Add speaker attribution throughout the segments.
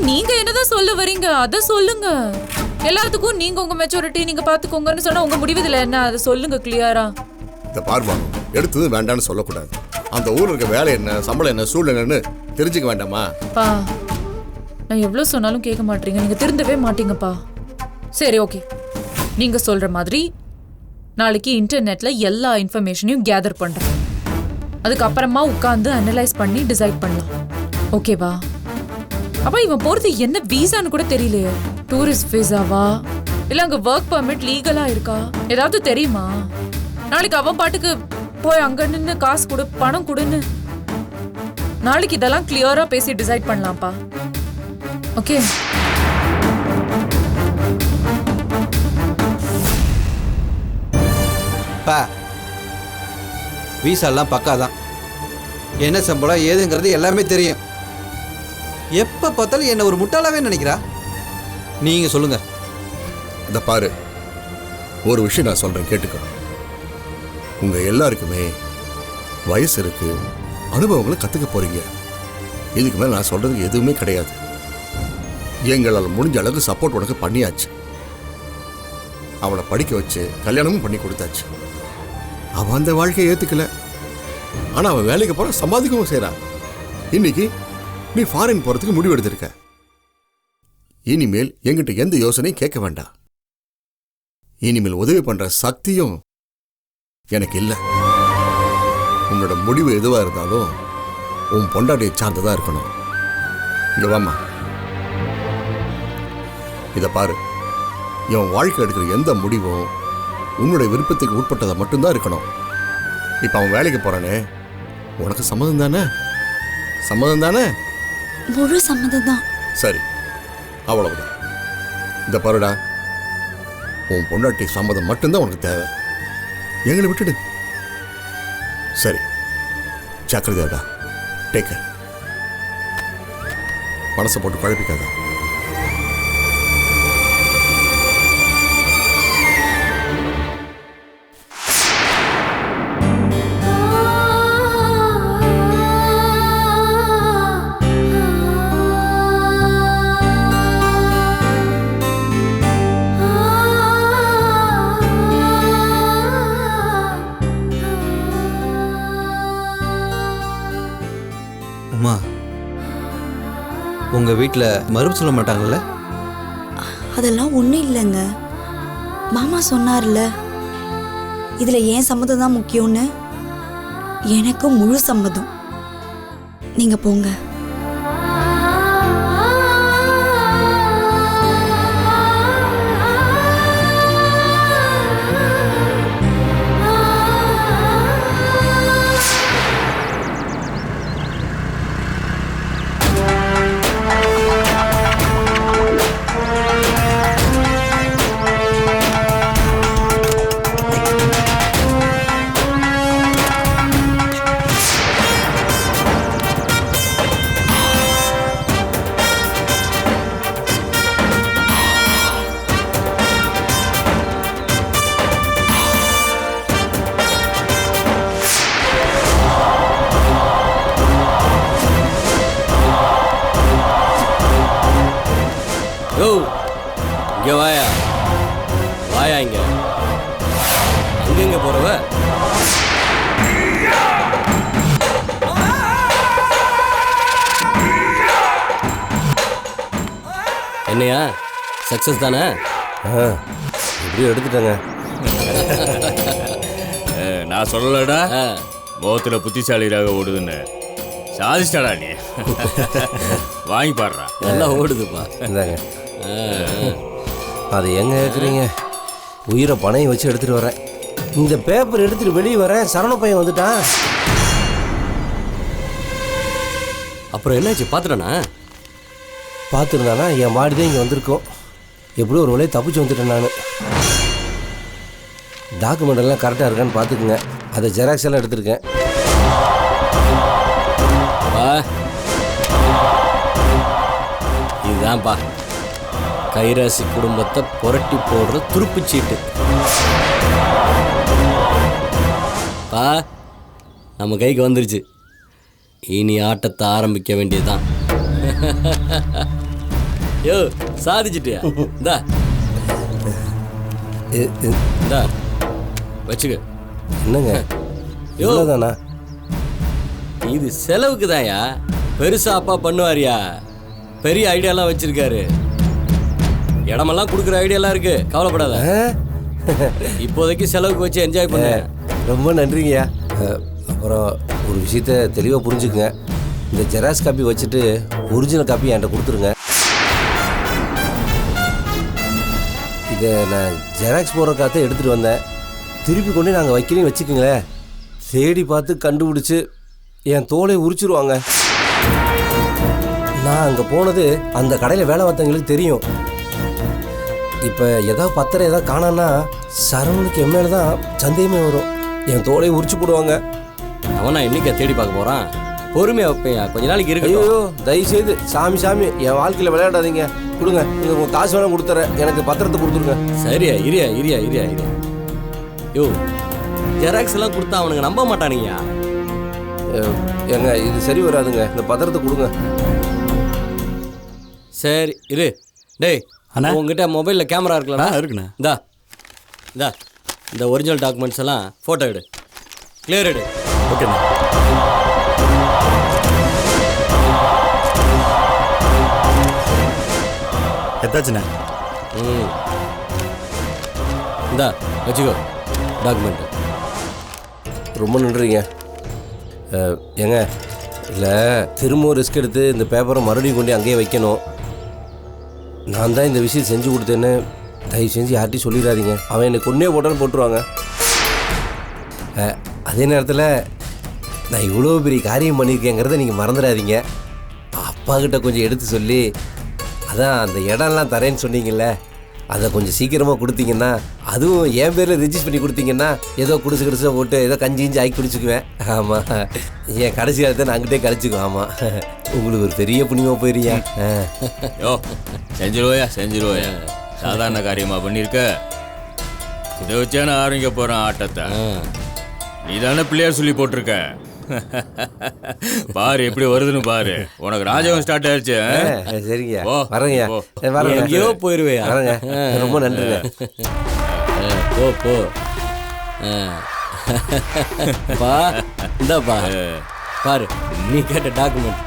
Speaker 1: நீங்க என்னதான் சொல்ல வரீங்க அத சொல்லுங்க. எல்லாத்துக்கும் நீங்க உங்க மெச்சூரிட்டி நீங்க பாத்துக்கோங்கன்னு சொன்னா உங்க முடிவுல என்ன அதை சொல்லுங்க கிளியரா.
Speaker 2: இந்த பார்வா எடுத்தது வேண்டான்னு சொல்லக்கூடாது. அந்த ஊர்ல இருக்க வேலை என்ன, சம்பளம் என்ன, சூழ்நிலைன்னு தெரிஞ்சுக்க வேண்டாமா?
Speaker 1: பா நான் எவ்வளவு சொன்னாலும் கேட்க மாட்டீங்க, நீங்க திருந்தவே மாட்டீங்கப்பா. சரி ஓகே, நீங்க சொல்ற மாதிரி நாளைக்கு இன்டர்நெட்ல எல்லா இன்ஃபர்மேஷனையும் கேதர் பண்றேன். அதுக்கப்புறமா உட்காந்து அனலைஸ் பண்ணி டிசைட் பண்ணலாம். ஓகேவா? அப்ப இவன் போறது என்ன வீசான்னு கூட தெரியலையே. டூரிஸ்ட் வீசாவா இல்ல அங்க ஒர்க் பர்மிட் லீகலா இருக்கா ஏதாவது தெரியுமா? நாளைக்கு அவன் பாட்டுக்கு போய் அங்க நின்னு காசு கொடு பணம் கொடுன்னு நாளைக்கு இதெல்லாம் கிளியரா பேசி டிசைட் பண்ணலாம்ப்பா. ஓகே
Speaker 3: பா வீசாலாம் பக்கா தான். என்ன சம்பளம் ஏதுங்கிறது எல்லாமே தெரியும். எப்போ பார்த்தாலும் என்ன ஒரு முட்டாளாவே நினைக்கிறா. நீங்க சொல்லுங்க.
Speaker 2: இந்த பாரு, ஒரு விஷயம் நான் சொல்றேன் கேட்டுக்கோ. உங்க எல்லாருக்குமே வயசு இருக்கு, அனுபவங்களை கத்துக்க போறீங்க. இதுக்கு மேல நான் சொல்றதுக்கு எதுவுமே கிடையாது. எங்களால் முடிஞ்ச அளவுக்கு சப்போர்ட் உனக்கு பண்ணியாச்சு. அவளை படிக்க வச்சு கல்யாணமும் பண்ணி கொடுத்தாச்சு. அவன் அந்த வாழ்க்கையை ஏத்துக்கல, ஆனா அவன் வேலைக்கு போற சம்பாதிக்கவும் செய்யறான். இன்னைக்கு நீ ஃபாரின் போறதுக்கு முடிவு எடுத்திருக்க. இனிமேல் என்கிட்ட எந்த யோசனையும் கேட்க வேண்டாம். இனிமேல் உதவி பண்ற சக்தியும் எனக்கு இல்லை. உன்னோட முடிவு எதுவா இருந்தாலும் உன் பொண்டாட்டியை சார்ந்ததா இருக்கணும். இங்க வாமா, இத பாரு. என் வாழ்க்கை எடுக்கிற எந்த முடிவும் உன்னுடைய விருப்பத்துக்கு உட்பட்டதை மட்டும்தான் இருக்கணும். இப்ப அவன் வேலைக்கு போறானே, உனக்கு சம்மதம் தானே? சம்மதம் தானே?
Speaker 4: முழு சம்மதம் தான்.
Speaker 2: சரி, அவ்வளவுதான். இந்த பாருடா, உன் பொண்டாட்டி சம்மதம் மட்டும்தான் உனக்கு தேவை. எங்களை விட்டுடு. சரி, ஜாக்கிரதையாடா. Take care. மனசை போட்டு குழப்பிக்காத.
Speaker 3: அம்மா, உங்க வீட்டில் மறுப்பு சொல்ல மாட்டாங்கல்ல?
Speaker 4: அதெல்லாம் ஒன்றும் இல்லைங்க. மாமா சொன்னார்ல, இதில் ஏன் சம்மதம் தான் முக்கியம்னு. எனக்கு முழு சம்மதம். நீங்கள் போங்க.
Speaker 5: இங்கே வாயா வாயா, இங்க அங்கெங்க போறவ? என்னையா சக்சஸ் தானே?
Speaker 6: இப்படி எடுத்துட்டேங்க.
Speaker 7: நான் சொல்லலடா முகத்துல புத்திசாலியாக ஓடுதுன்னு. சாதிச்சிட்டாடா நீ. வாங்கி பாடுறா.
Speaker 5: நல்லா ஓடுதுப்பா.
Speaker 6: இந்தாங்க. அது எங்க கேட்குறீங்க? உயிரை பணையை வச்சு எடுத்துட்டு வரேன். இந்த பேப்பர் எடுத்துட்டு வெளியே வரேன், சரண பையன் வந்துட்டான்.
Speaker 5: அப்புறம் என்னாச்சு பார்த்துட்டானா?
Speaker 6: பார்த்துருந்தானா என் மாடி தான் இங்கே வந்திருக்கோம். எப்படியும் ஒரு வழியை தப்பிச்சு வந்துட்டேன் நான். டாக்குமெண்ட் எல்லாம் கரெக்டாக இருக்கான்னு பார்த்துக்குங்க. அதை ஜெராக்ஸ் எல்லாம் எடுத்திருக்கேன்.
Speaker 5: இதுதான்ப்பா கைராசி குடும்பத்தை புரட்டி போடுற துருப்புச்சீட்டு. பா நம்ம கைக்கு வந்துருச்சு. இனி ஆட்டத்தை ஆரம்பிக்க வேண்டியதுதான். யோ சாதிச்சிட்டியா இந்தா இந்தா வச்சுக்க.
Speaker 6: என்னங்க இவ்வளோதானா?
Speaker 5: இது செலவுக்கு தான்யா. பெருசா அப்பா பண்ணுவாரியா? பெரிய ஐடியாலாம் வச்சிருக்காரு. இடமெல்லாம் கொடுக்குற ஐடியாலாம் இருக்கு, கவலைப்படாத. இப்போதைக்கு செலவுக்கு வச்சு என்ஜாய் பண்ண.
Speaker 6: ரொம்ப நன்றிங்கய்யா. அப்புறம் ஒரு விஷயத்த தெளிவாக புரிஞ்சுக்குங்க. இந்த ஜெராக்ஸ் காப்பி வச்சுட்டு ஒரிஜினல் காப்பி என்கிட்ட கொடுத்துருங்க. இதை நான் ஜெராக்ஸ் போடுறக்காக எடுத்துகிட்டு வந்தேன். திருப்பி கொண்டு நாங்கள் வைக்கிறேன்னு வச்சுக்கோங்களேன், தேடி பார்த்து கண்டுபிடிச்சி என் தோலை உரிச்சிருவாங்க. நான் அங்கே போனது அந்த கடையில் வேலை பார்த்தவங்களுக்கு தெரியும். இப்போ ஏதாவது பத்திரம் ஏதாவது காணான்னா சரவணுக்கு என் மேலே தான் சந்தேகமே வரும். என் தோலை உரிச்சு போடுவாங்க.
Speaker 5: அவன் நான் என்னைக்கா தேடி பார்க்க போகிறான்? பொறுமையாக வைப்பேன், கொஞ்ச நாளைக்கு இருக்கு.
Speaker 6: ஐயோ தயவுசெய்து சாமி சாமி என் வாழ்க்கையில் விளையாடாதீங்க. கொடுங்க, நீங்கள் உங்கள் காசு வேணால் கொடுத்துறேன், எனக்கு பத்திரத்தை கொடுத்துருங்க.
Speaker 5: சரியா இரியா இரியா இரியா இரியா. யோ ஜெராக்ஸ் எல்லாம் கொடுத்தா அவனுங்க நம்ப மாட்டானுங்கயா.
Speaker 6: ஏங்க இது சரி வராதுங்க, இந்த பத்திரத்தை கொடுங்க.
Speaker 5: சரி இரு. டேய் உங்ககிட்ட மொபைலில் கேமரா இருக்கலாம்?
Speaker 8: இருக்குண்ணா.
Speaker 5: இந்தா இந்தா இந்த ஒரிஜினல் டாக்குமெண்ட்ஸ் எல்லாம் ஃபோட்டோ எடு, கிளியர் எடு.
Speaker 8: ஓகேண்ணா. எத்தாச்சுண்ணா?
Speaker 5: இந்தா வச்சுக்கோ டாக்குமெண்ட்டு.
Speaker 6: ரொம்ப நன்றிங்க. ஏங்க இல்லை திரும்பவும் ரிஸ்க் எடுத்து இந்த பேப்பரை மறுபடியும் கொண்டு அங்கேயே வைக்கணும். நான் தான் இந்த விஷயம் செஞ்சு கொடுத்தேன்னு தயவு செஞ்சு யார்ட்டையும் சொல்லிடாதீங்க. அவன் என்னை கொன்னே போட்டான்னு போட்டுருவாங்க. அதே நேரத்தில் நான் இவ்வளோ பெரிய காரியம் பண்ணியிருக்கேங்கிறத நீங்கள் மறந்துடாதீங்க. அப்பா கிட்ட கொஞ்சம் எடுத்து சொல்லி, அதான் அந்த இடம்லாம் தரேன்னு சொன்னீங்கல்ல, அதை கொஞ்சம் சீக்கிரமாக கொடுத்தீங்கன்னா, அதுவும் என் பேரில் ரிஜிஸ்டர் பண்ணி கொடுத்தீங்கன்னா ஏதோ குடிசு குடிசை போட்டு ஏதோ கஞ்சி ஆக்கி குடிச்சுக்குவேன். ஆமாம், என் கடைசி காலத்தை நான் அங்கிட்டே கழிச்சுக்குவேன். ஆமாம், உங்களுக்கு ஒரு பெரிய புண்ணியமாக போயிருங்க.
Speaker 7: யோ செஞ்சிருவோயா செஞ்சிருவோயா. சாதாரண காரியமா பண்ணியிருக்க. இதை வச்சே நான் ஆரம்பிக்க போகிறேன் ஆட்டத்தை. நீ தானே பிள்ளையார் சொல்லி போட்டிருக்க. பாரு எப்படி வருதுன்னு பாரு. உனக்கு ராஜகம் ஸ்டார்ட் ஆயிடுச்சு.
Speaker 6: சரிங்க, வரேங்க.
Speaker 5: எங்கேயோ போயிருவேயா?
Speaker 6: வரேங்க, ரொம்ப நன்றிங்க.
Speaker 5: போ போ. பா இந்தாப்பா பாரு, நீ கேட்ட டாக்குமெண்ட்.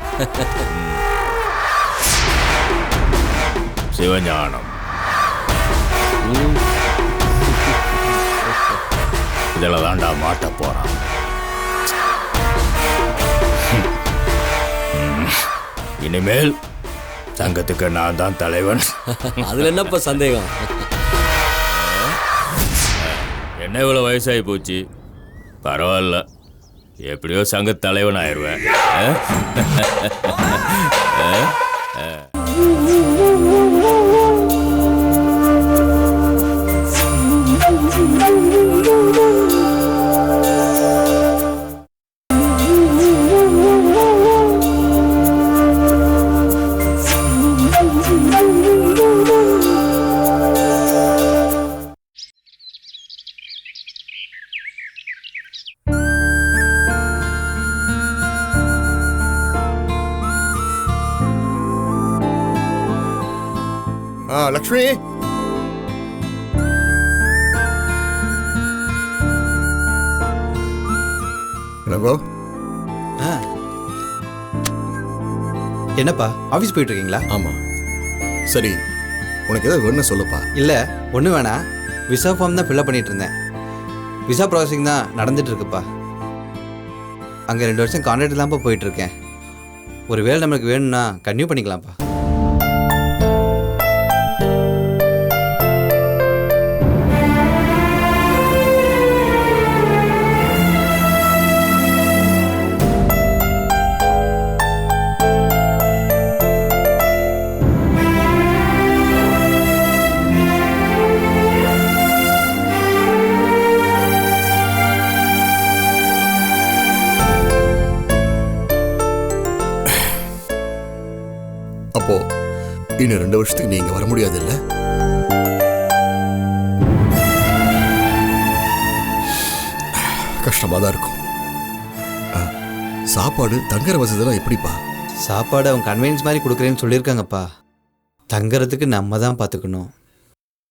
Speaker 7: சிவஞானம். இதில் தாண்டா மாட்ட போறான். இனிமேல் சங்கத்துக்கு நான் தான் தலைவன்.
Speaker 5: அதுல என்னப்பா சந்தேகம்?
Speaker 7: என்ன இவ்வளோ வயசாகி போச்சு, பரவாயில்ல, எப்படியோ சங்க தலைவன் ஆயிடுவேன்.
Speaker 2: லக்ஷ்மி, என்னப்பா
Speaker 3: என்னப்பா ஆஃபீஸ் போயிட்டு இருக்கீங்களா?
Speaker 2: ஆமாம். சரி, உனக்கு ஏதாவது வேணும்னு சொல்லுப்பா.
Speaker 3: இல்லை ஒன்றும் வேணாம், விசா ஃபார்ம் தான் ஃபில்அப் பண்ணிட்டு இருந்தேன். விசா ப்ராசஸிங் தான் நடந்துட்டு இருக்குப்பா. அங்கே 2 வருஷம் கான்ட்ராக்ட் தான்ப்பா போயிட்டு இருக்கேன். ஒரு வேலை நம்மளுக்கு வேணும்னா கன்டினியூ பண்ணிக்கலாம்ப்பா.
Speaker 2: அப்போ இன்னும் 2 வருஷத்துக்கு நீங்க வர முடியாது இல்ல? கஷ்டமா தான் இருக்கும். சாப்பாடு தங்குற வசதிலாம் எப்படிப்பா?
Speaker 3: சாப்பாடு அவங்க கன்வீனியன்ஸ் மாதிரி கொடுக்குறேன்னு சொல்லியிருக்காங்கப்பா. தங்குறதுக்கு நம்ம தான் பார்த்துக்கணும்.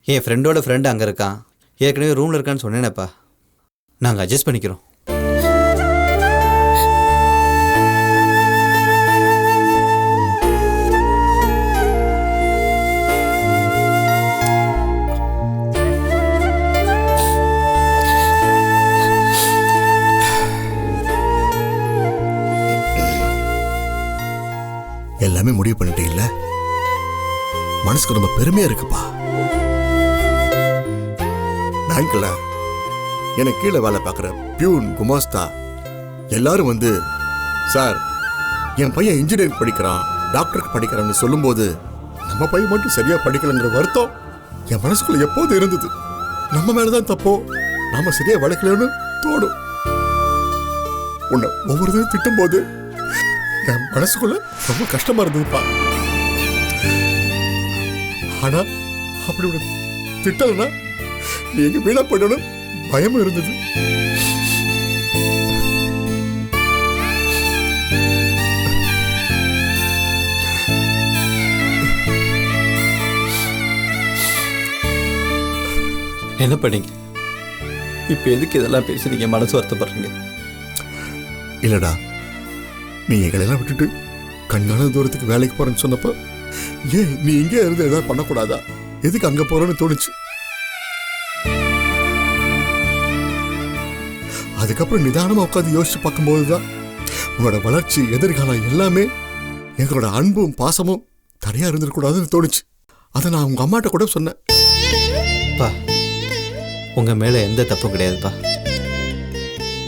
Speaker 3: என் ஃப்ரெண்டோட ஃப்ரெண்டு அங்கே இருக்கான், ஏற்கனவே ரூமில் இருக்கான்னு சொன்னேனேப்பா. நாங்கள் அட்ஜஸ்ட் பண்ணிக்கிறோம்.
Speaker 2: எல்லாமே முடிவு பண்ணிட்டீங்கல்ல? மனசுக்கு ரொம்ப பெருமையா இருக்குப்பா. பேங்க்ல எனக்கு கீழே வேலை பார்க்குற பியூன், குமாஸ்தா எல்லாரும் வந்து, சார் என் பையன் இன்ஜினியரிங் படிக்கிறான், டாக்டருக்கு படிக்கிறான்னு சொல்லும்போது நம்ம பையன் மட்டும் சரியா படிக்கலைங்கிற வருத்தம் என் மனசுக்குள்ள எப்போது இருந்தது. நம்ம மேலதான் தப்போ, நாம சரியா வளர்க்கலன்னு தோணும். உன்னை ஒவ்வொரு தடவை திட்டும் போது என் மனசுக்குள்ள ரொம்ப கஷ்டமா இருந்ததுப்பா. ஆனா அப்படி ஒரு திட்டம்னா நீ எங்க வீணா போயிடணும் பயமும் இருந்தது.
Speaker 3: என்ன பண்ணீங்க இப்போ? எதுக்கு இதெல்லாம் பேசி நீங்க மனசு வருத்தப்படுறீங்க?
Speaker 2: இல்லடா, நீ எங்களெல்லாம் விட்டுட்டு கண்ணான தூரத்துக்கு வேலைக்கு போறேன்னு சொன்னப்ப, ஏன் நீ இங்கே இருந்து எதாவது பண்ணக்கூடாதா, எதுக்கு அங்க போறேன்னு தோணுச்சு. அதுக்கப்புறம் நிதானமா உட்காந்து யோசிச்சு பார்க்கும்போதுதான் உங்களோட வளர்ச்சி, எதிர்காலம் எல்லாமே எங்களோட அன்பும் பாசமும் தடையா இருந்துடக்கூடாதுன்னு தோணுச்சு. அதை நான் உங்க அம்மாட்ட கூட சொன்னேன்.
Speaker 3: பா, உங்க மேல எந்த தப்பும் கிடையாதுப்பா.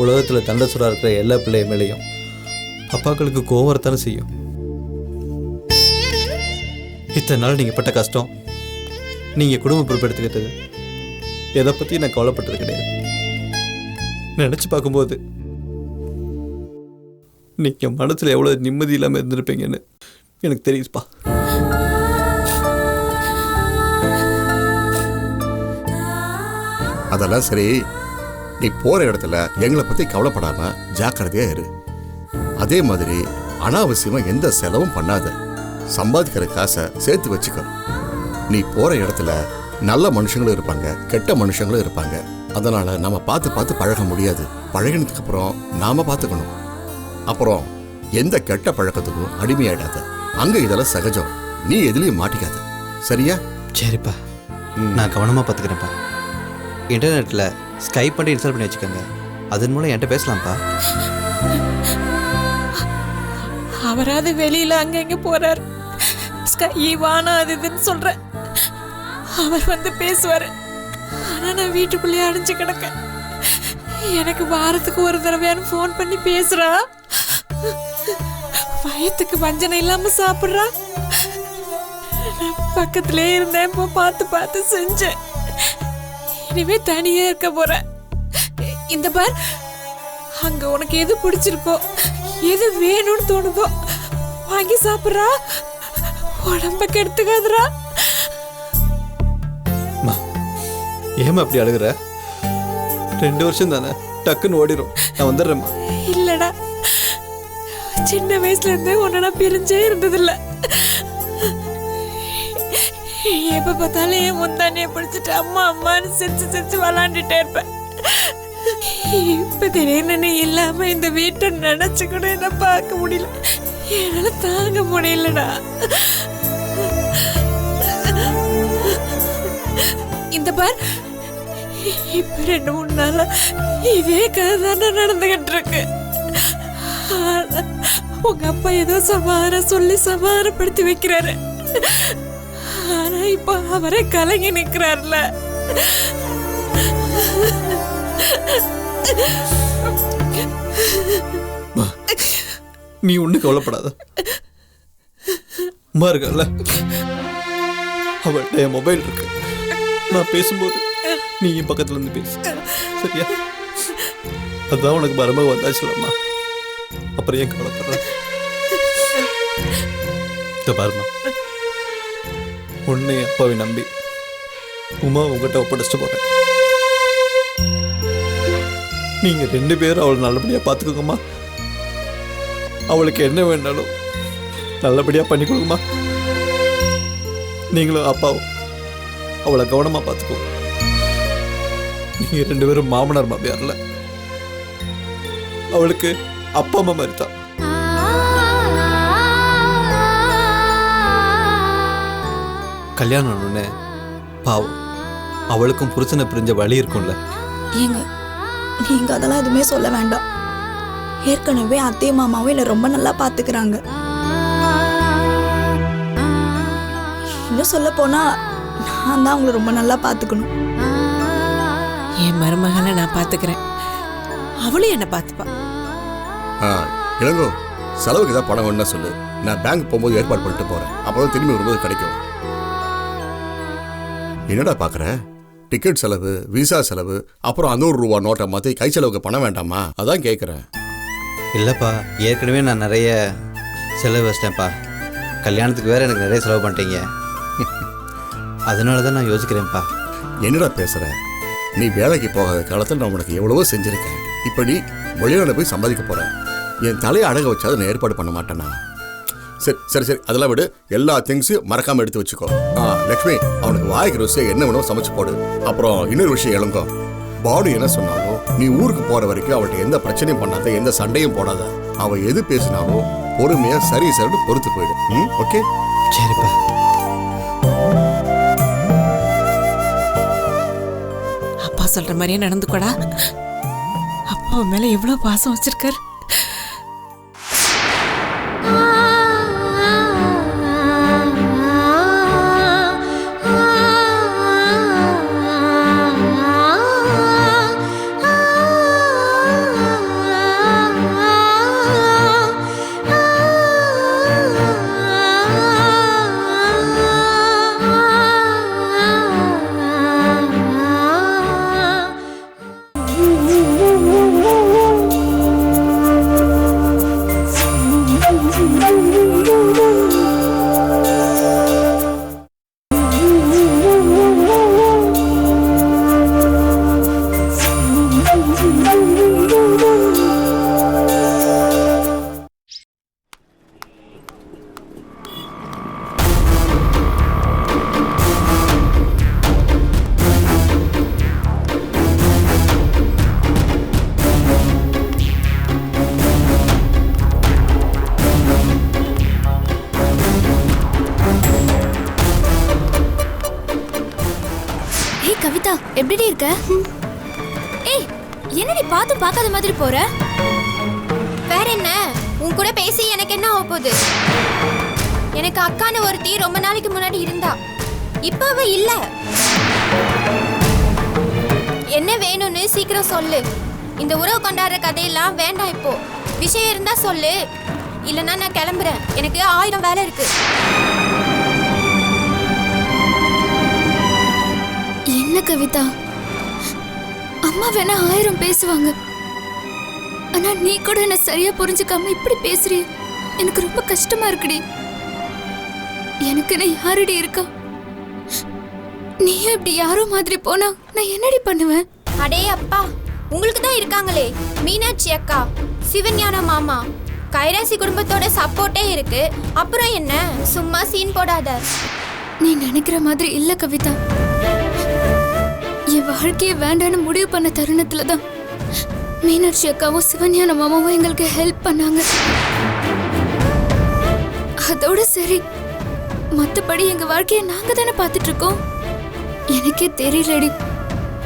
Speaker 3: உலகத்துல தண்டசுரா இருக்கிற எல்லா பிள்ளைய மேலேயும் அப்பாக்களுக்கு கோவம் வரத்தானே செய்யும். இத்தனை நாள் நீங்க பட்ட கஷ்டம், நீங்க குடும்ப பொறுப்பெடுத்துக்கிட்டது, எதை பத்தி நான் கவலைப்பட்டது கிடையாது. நினைச்சு பார்க்கும்போது நீங்க மனசுல எவ்வளவு நிம்மதி இல்லாம இருந்திருப்பீங்கன்னு எனக்கு தெரியுதுப்பா.
Speaker 2: அதெல்லாம் சரி, நீ போற இடத்துல எங்களை பத்தி கவலைப்படாம ஜாக்கிரதையா இரு. அதே மாதிரி அனாவசியமா எந்த செலவும் பண்ணாத. சம்பாதிக்கிற காசை சேர்த்து வச்சுக்க. நீ போற இடத்துல நல்ல மனுஷங்களும் இருப்பாங்க, கெட்ட மனுஷங்களும் இருப்பாங்க. அதனால நாம பார்த்து பார்த்து பழக முடியாது. பழகினதுக்கு அப்புறம் நாம பார்த்துக்கணும். அப்புறம் எந்த கெட்ட பழக்கத்துக்கும் அடிமையாயிடாத. அங்க இதெல்லாம் சகஜம். நீ எதுலயும் மாட்டிக்காத, சரியா?
Speaker 3: சரிப்பா, நான் கவனமா பார்த்துக்கிறேன்ப்பா. இன்டர்நெட்ல ஸ்கைப் பண்ணி இன்ஸ்டால் பண்ணி வச்சுக்கோங்க. அதன் மூலம் என்கிட்ட பேசலாம்ப்பா.
Speaker 1: அவராது வெளியில அங்க எங்க போறாரு, வானா அது இதுன்னு சொல்ற. அவர் வந்து பேசுவாரு. ஆனா நான் வீட்டுக்குள்ளேயே அடைஞ்சு கிடக்க. எனக்கு வாரத்துக்கு ஒரு தடவையானு ஃபோன் பண்ணி பேசுறா. வயத்துக்கு வஞ்சனை இல்லாம சாப்பிடுறா. நான் பக்கத்திலே இருந்தேன், இப்போ பார்த்து பார்த்து செஞ்சேன். இனிமே தனியா இருக்க போறேன். இந்த பார், அங்க உனக்கு எது பிடிச்சிருக்கோ, எது வேணும்னு தோணுதோ வாங்கி சாப்பிடுறா. உடம்ப கெடுத்துக்காதுரா.
Speaker 3: ஏமா அப்படி அழுகுற? 2 வருஷம் தானே, டக்குன்னு ஓடிடும். நான் வந்துடுறேம்மா.
Speaker 1: இல்லடா, சின்ன வயசுல இருந்தே உன்னை நான் பிரிஞ்சே இருந்ததில்ல. எப்ப பார்த்தாலும் என் முந்தானியை பிடிச்சிட்டு அம்மா அம்மான்னு சிரிச்சு சிரிச்சு விளாண்டுட்டே இருப்பேன். இப்ப திடீர்னு நீ இல்லாம இந்த வீட்டை நினைச்சு கூட என்ன பார்க்க முடியல. என்னால தாங்க முடியலடா. இந்த பார், இப்ப 2-3 நாளா இதே கதை தானே நடந்துகிட்டு இருக்கு. உங்க அப்பா ஏதோ சமாதானம் சொல்லி சமாதானப்படுத்தி வைக்கிறாரு. ஆனா இப்ப அவரே கலங்கி நிக்கிறார்ல.
Speaker 3: நீ ஒண்ணு கவலைப்படாத. அம்மா இருக்கல, அவள்கிட்ட என் மொபைல் இருக்கு. நான் பேசும்போது நீ என் பக்கத்துல இருந்து பேசு, சரியா? அதான் உனக்கு மருமக வந்தாச்சுலம்மா. அப்புறம் ஏன் கவலைப்படுற? பாருமா, உன்னை அப்பாவை நம்பி உமா உங்ககிட்ட ஒப்படைச்சிட்டு போறேன். நீங்க 2 பேரும் அவளை நல்லபடியா பார்த்துக்கோங்கம்மா. அவளுக்கு என்ன வேணாலும் நல்லபடியா பண்ணி கொடுங்கம்மா.
Speaker 8: நீங்களும் அப்பாவும் அவளை கவனமா பார்த்துக்கோ. நீங்க 2 பேரும் மாமனார் மாமியார்ல, அவளுக்கு அப்பா அம்மா மாதிரி தான். கல்யாணம் ஆனோடனே பாவம் அவளுக்கும் புருஷனை பிரிஞ்ச வழி இருக்கும்ல.
Speaker 4: ஏங்க நீங்க அதெல்லாம் எதுவுமே சொல்ல வேண்டாம். ஏற்கனவே அத்தை மாமாவும் என்னை ரொம்ப நல்லா பாத்துக்கிறாங்க. இன்னும் சொல்ல போனா நான் தான் அவங்கள ரொம்ப நல்லா பாத்துக்கணும்.
Speaker 9: என் மருமகளை நான் பாத்துக்கிறேன், அவளும் என்ன பாத்துப்பா.
Speaker 2: இளங்கோ, செலவுக்கு ஏதாவது பணம் வேணும்னா சொல்லு, நான் பேங்க் போகும்போது ஏற்பாடு பண்ணிட்டு போறேன். அப்பதான் திரும்பி வரும்போது கிடைக்கும். என்னடா பாக்குற? டிக்கெட் செலவு, விசா செலவு, அப்புறம் 100 ரூபா நோட்டை மாற்றி கை செலவுக்கு பணம் வேண்டாமா? அதான் கேட்குறேன்.
Speaker 3: இல்லைப்பா, ஏற்கனவே நான் நிறைய செலவு வச்சிட்டேன்ப்பா. கல்யாணத்துக்கு வேறு எனக்கு நிறைய செலவு பண்ணிட்டீங்க. அதனால தான் நான் யோசிக்கிறேன்ப்பா.
Speaker 2: என்னடா பேசுகிற? நீ வேலைக்கு போகாத காலத்தில் நான் உனக்கு எவ்வளவோ செஞ்சுருக்கேன். இப்போ நீ வெளிநாடு போய் சம்பாதிக்க போகிறேன். என் தலையை அடக வச்சாது நான் ஏற்பாடு பண்ண மாட்டேன்னா? சரி சரி சரி, அதெல்லாம் விடு. எல்லா திங்ஸையும் மறக்காமல் எடுத்து வச்சுக்கோ. லக்ஷ்மி, அவனுக்கு வாய்க்கு ருசியை என்ன வேணும் சமைச்சு போடு. அப்புறம் இன்னொரு விஷயம் இளங்கோ, பானு என்ன சொன்னாலும் நீ ஊருக்கு போகிற வரைக்கும் அவள்கிட்ட எந்த பிரச்சனையும் பண்ணாத, எந்த சண்டையும் போடாத. அவள் எது பேசினாலும் பொறுமையாக சரி சரின்னு பொறுத்து போயிடு. ஓகே?
Speaker 3: சரிப்பா.
Speaker 9: அப்பா சொல்ற மாதிரியே நடந்துக்கூடா. அப்பா மேல எவ்வளவு பாசம் வச்சிருக்காரு.
Speaker 10: கவிதா, எப்படி இருக்க? ஏய், என்னடி பார்த்து பார்க்காத மாதிரி போற? வேற என்ன, உன் கூட பேசி எனக்கு என்ன ஆக போகுது? எனக்கு அக்கான்னு ஒருத்தி ரொம்ப நாளைக்கு முன்னாடி இருந்தா, இப்ப அவ இல்ல. என்ன வேணும்னு சீக்கிரம் சொல்லு. இந்த உறவு கொண்டாடுற கதையெல்லாம் வேண்டாம். இப்போ விஷயம் இருந்தா சொல்லு, இல்லைன்னா நான் கிளம்புறேன். எனக்கு 1000 வேலை இருக்கு. என்ன கவிதா, அம்மா வேணா 1000 பேசுவாங்க, ஆனா நீ கூட என்ன சரியா புரிஞ்சுக்காம இப்படி பேசுறிய. எனக்கு ரொம்ப கஷ்டமா இருக்குடி. எனக்கு யாரடி இருக்கா? நீ இப்படி யாரோ மாதிரி போனா நான் என்னடி பண்ணுவேன்? அடே அப்பா, உங்களுக்கு தான் இருக்காங்களே மீனாட்சி அக்கா, சிவஞான மாமா, கைராசி குடும்பத்தோட சப்போர்ட்டே இருக்கு. அப்புறம் என்ன, சும்மா சீன் போடாத. நீ நினைக்கிற மாதிரி இல்ல கவிதா. என் வாழ்க்கையை வேண்டான்னு முடிவு பண்ண தருணத்துல தான் மீனாட்சி அக்காவும் சிவஞான மாமாவும் எங்களுக்கு ஹெல்ப் பண்ணாங்க. அதோட சரி, மத்தபடி எங்க வாழ்க்கையை நாங்க தானே பார்த்துட்டு இருக்கோம். எனக்கே தெரியலடி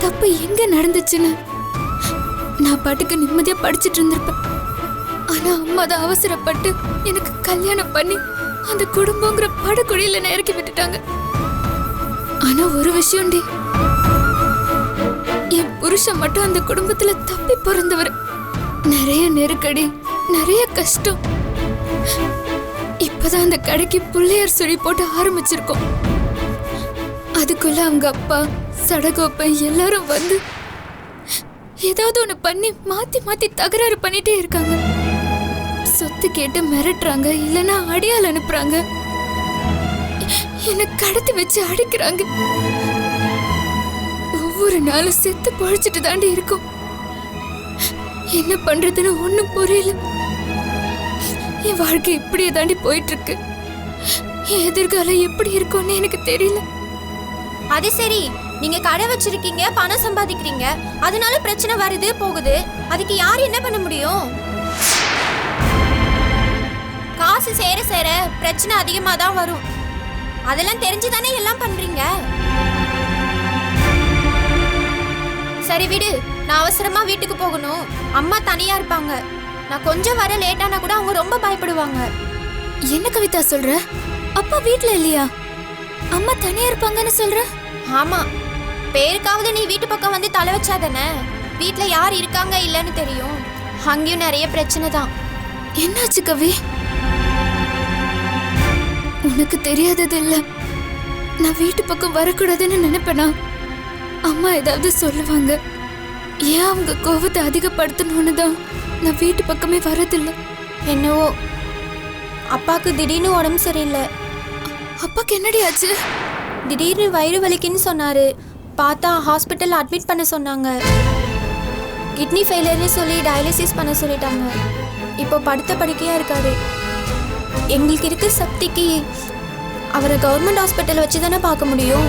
Speaker 10: தப்பு எங்க நடந்துச்சுன்னு. நான் பாட்டுக்கு நிம்மதியா படிச்சுட்டு இருந்திருப்பேன். ஆனா அம்மா தான் அவசரப்பட்டு எனக்கு கல்யாணம் பண்ணி அந்த குடும்பங்கிற படுகொடியில இறக்கி விட்டுட்டாங்க. ஆனா ஒரு விஷயம்டி, என் புருஷன் மட்டும் அந்த குடும்பத்துல தப்பி பிறந்தவர். நிறைய நெருக்கடி, நிறைய கஷ்டம். இப்பதான் அந்த கடைக்கு பிள்ளையார் சொல்லி போட்டு ஆரம்பிச்சிருக்கோம். அதுக்குள்ள அவங்க அப்பா, சடகோப்பன் எல்லாரும் வந்து ஏதாவது ஒண்ணு பண்ணி மாத்தி மாத்தி தகராறு பண்ணிட்டே இருக்காங்க. சொத்து கேட்டு மிரட்டுறாங்க, இல்லைன்னா அடியால் அனுப்புறாங்க, என்ன கடத்தி வச்சு அடிக்கிறாங்க. ஒவ்வொரு நாளும் செத்து பழிச்சிட்டு தாண்டி இருக்கும். என்ன பண்றதுன்னு ஒண்ணும் புரியல. என் வாழ்க்கை இப்படியே தாண்டி போயிட்டு இருக்கு. என் எதிர்காலம் எப்படி இருக்கும்னு எனக்கு தெரியல.
Speaker 11: அது சரி, நீங்க கடை வச்சிருக்கீங்க, பணம் சம்பாதிக்கிறீங்க, அதனால பிரச்சனை வருது போகுது. அதுக்கு யார் என்ன பண்ண முடியும்? காசு சேர சேர பிரச்சனை அதிகமா தான் வரும். அதெல்லாம் தெரிஞ்சுதானே எல்லாம் பண்றீங்க. சரி விடு, நான் அவசரமா வீட்டுக்கு போகணும். அம்மா தனியா இருப்பாங்க. நான் கொஞ்சம் வர லேட்டானா கூட அவங்க ரொம்ப பயப்படுவாங்க.
Speaker 10: என்ன கவிதா சொல்ற? அப்பா வீட்ல இல்லையா? அம்மா தனியா இருப்பாங்கன்னு சொல்ற?
Speaker 11: ஆமா, பேருக்காவது நீ வீட்டு பக்கம் வந்து தலை வச்சாதானே வீட்ல யார் இருக்காங்க இல்லைன்னு தெரியும். அங்கேயும் நிறைய பிரச்சனை தான்.
Speaker 10: என்னாச்சு கவி? உனக்கு தெரியாதது இல்ல, நான் வீட்டு பக்கம் வரக்கூடாதுன்னு நினைப்பேனா? அம்மா ஏதாவது சொல்லுவாங்க. ஏன் அவங்க கோவத்தை அதிகப்படுத்தணும்னு தான் நான் வீட்டு பக்கமே வரதில்லை.
Speaker 11: என்னவோ அப்பாவுக்கு திடீர்னு உடம்பு சரியில்லை.
Speaker 10: அப்பாக்கு என்னடி ஆச்சு?
Speaker 11: திடீர்னு வயிறு வலிக்குன்னு சொன்னாரு. பார்த்தா ஹாஸ்பிட்டல் அட்மிட் பண்ண சொன்னாங்க. கிட்னி ஃபெயிலியர்னு சொல்லி டயாலிசிஸ் பண்ண சொல்லிட்டாங்க. இப்போ படுத்த படுக்கையா இருக்காரு. எங்களுக்கு இருக்க சக்திக்கு அவரை கவர்மெண்ட் ஹாஸ்பிட்டல் வச்சு தானே பார்க்க முடியும்.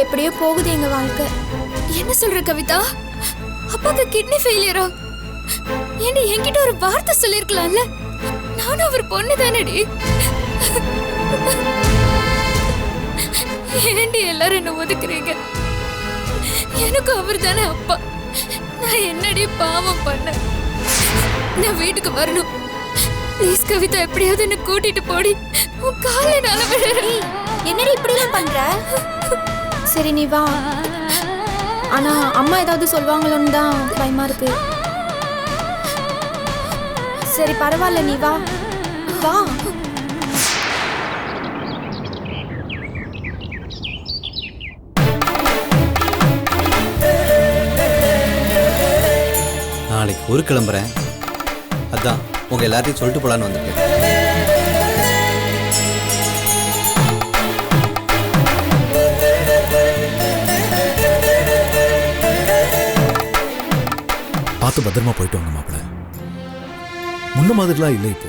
Speaker 11: எப்படியோ போகுது எங்க வாழ்க்கை.
Speaker 10: என்ன சொல்ற கவிதா? அப்பாக்கு கிட்னி ஃபெயிலியரா? ஏண்டி என்கிட்ட ஒரு வார்த்தை சொல்லிருக்கலாம்ல? நானும் அவர் பொண்ணு தானடி. ஏண்டி எல்லாரும் என்ன ஒதுக்குறீங்க? எனக்கு அவர் தானே அப்பா. நான் என்னடி பாவம் பண்ண? நான் வீட்டுக்கு வரணும். ப்ளீஸ் கவிதா, எப்படியாவது என்ன கூட்டிட்டு போடி. உன் காலை நாள விடுறேன்.
Speaker 11: என்னடி இப்படிலாம் பண்ற? சரி நீ வா. ஆனா அம்மா ஏதாவது சொல்வாங்களோன்னு தான் பயமா இருக்கு. சரி பரவாயில்ல, நீ வா வா.
Speaker 3: நாளைக்கு ஊருக்கு கிளம்புறேன். அதான் உங்க எல்லாத்தையும் சொல்லிட்டு போலான்னு வந்திருக்கேன்.
Speaker 8: பார்த்து பத்திரமா போயிட்டு வாங்க மாப்பிள்ள. முன்ன மாதிரிலாம் இல்லை, இப்போ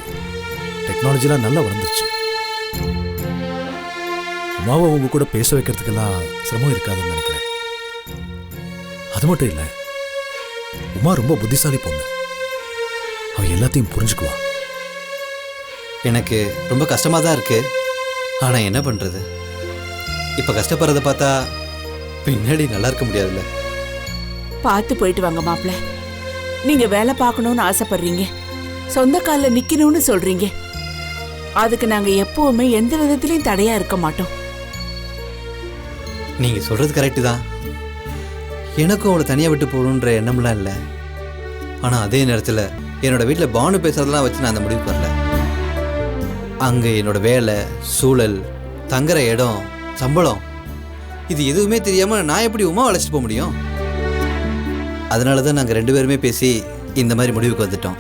Speaker 8: டெக்னாலஜிலாம் நல்லா வளர்ந்துருச்சு. அம்மாவை உங்க கூட பேச வைக்கிறதுக்கெல்லாம் சிரமம் இருக்காதுன்னு நினைக்கிறேன். அது மட்டும் இல்லை, உமா ரொம்ப புத்திசாலி பொண்ணு. அவ எல்லாத்தையும் புரிஞ்சுக்குவா.
Speaker 3: எனக்கு ரொம்ப கஷ்டமா தான் இருக்கு. ஆனா என்ன பண்றது? இப்ப கஷ்டப்படுறத பார்த்தா பின்னாடி நல்லா இருக்க முடியாதுல்ல.
Speaker 9: பார்த்து போயிட்டு வாங்க மாப்பிள்ள. நீங்க வேலை பார்க்கணும்னு ஆசைப்படுறீங்க, சொந்த காலில் நிக்கணும்னு சொல்றீங்க. அதுக்கு நாங்க எப்பவுமே எந்த விதத்திலையும் தடையா இருக்க மாட்டோம்.
Speaker 3: நீங்க சொல்றது கரெக்டு தான். எனக்கும் அவளை தனியா விட்டு போகணுன்ற எண்ணம்லாம் இல்லை. ஆனா அதே நேரத்துல என்னோட வீட்டில் பானு பேசுறதெல்லாம் வச்சு நான் அந்த முடிவுக்கு வரல. அங்க என்னோட வேலை, சூழல், தங்குற இடம், சம்பளம், இது எதுவுமே தெரியாம நான் எப்படி உமா அழைச்சிட்டு போக முடியும்? அதனால தான் நாங்கள் 2 பேருமே பேசி இந்த மாதிரி முடிவுக்கு வந்துட்டோம்.